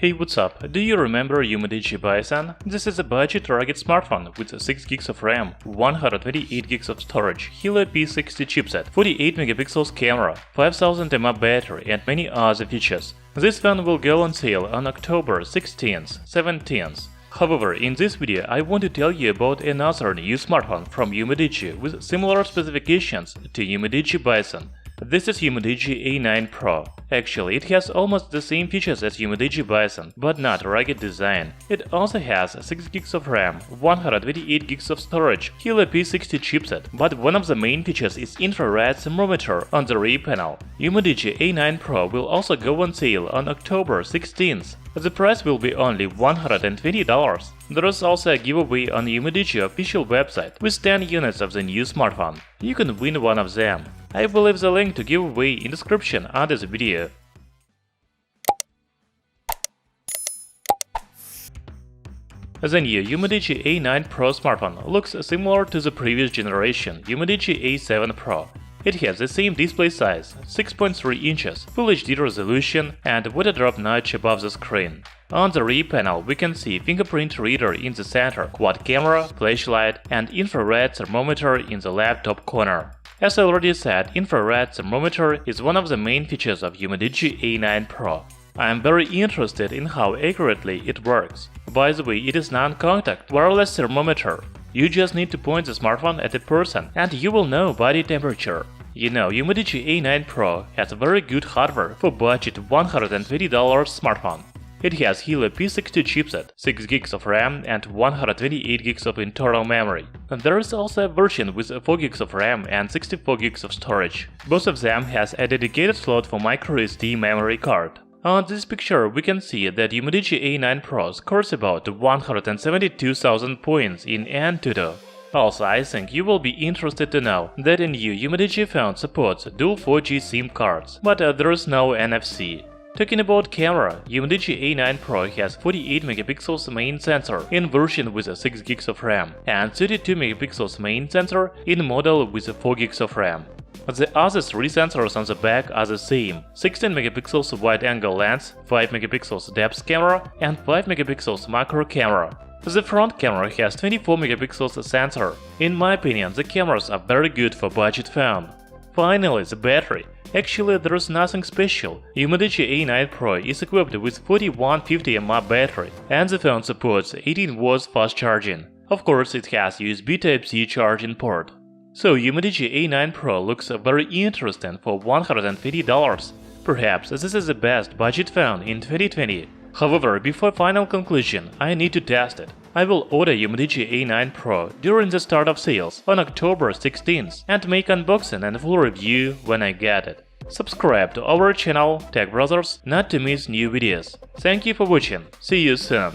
Hey, what's up? Do you remember UMIDIGI A9? This is a budget rugged smartphone with 6 GB of RAM, 128 GB of storage, Helio P60 chipset, 48 megapixels camera, 5000 mAh battery and many other features. This phone will go on sale on October 16th, 17th. However, in this video I want to tell you about another new smartphone from UMIDIGI with similar specifications to UMIDIGI A9. This is UMIDIGI A9 Pro. Actually, it has almost the same features as UMIDIGI A9, but not rugged design. It also has 6 GB of RAM, 128 GB of storage, Helio P60 chipset, but one of the main features is infrared thermometer on the rear panel. UMIDIGI A9 Pro will also go on sale on October 16th. The price will be only $120. There is also a giveaway on UMIDIGI official website with 10 units of the new smartphone. You can win one of them. I will leave the link to giveaway in description under the video. The new UMIDIGI A9 Pro smartphone looks similar to the previous generation UMIDIGI A7 Pro. It has the same display size, 6.3 inches, Full HD resolution and Waterdrop notch above the screen. On the rear panel we can see fingerprint reader in the center, quad camera, flashlight and infrared thermometer in the left top corner. As I already said, infrared thermometer is one of the main features of UMIDIGI A9 Pro. I am very interested in how accurately it works. By the way, it is non-contact wireless thermometer. You just need to point the smartphone at a person and you will know body temperature. You know, UMIDIGI A9 Pro has very good hardware for budget $120 smartphone. It has Helio P60 chipset, 6 GB of RAM and 128 GB of internal memory. And there is also a version with 4 GB of RAM and 64 GB of storage. Both of them has a dedicated slot for microSD memory card. On this picture we can see that UMIDIGI A9 Pro scores about 172,000 points in Antutu. Also, I think you will be interested to know that a new UMIDIGI phone supports dual 4G SIM cards, but there is no NFC. Talking about camera, UMIDIGI A9 Pro has 48 megapixels main sensor in version with 6 GB of RAM and 32 megapixels main sensor in model with 4 GB of RAM. The other 3 sensors on the back are the same: 16 megapixels wide-angle lens, 5 megapixels depth camera and 5 megapixels macro camera. The front camera has 24 megapixels sensor. In my opinion, the cameras are very good for budget phone. Finally, the battery. Actually, there is nothing special. UMIDIGI A9 Pro is equipped with 4150 mAh battery, and the phone supports 18 watts fast charging. Of course, it has USB Type-C charging port. So UMIDIGI A9 Pro looks very interesting for $150. Perhaps this is the best budget phone in 2020. However, before final conclusion, I need to test it. I will order UMIDIGI A9 Pro during the start of sales on October 16th and make unboxing and full review when I get it. Subscribe to our channel Tech Brothers not to miss new videos. Thank you for watching. See you soon.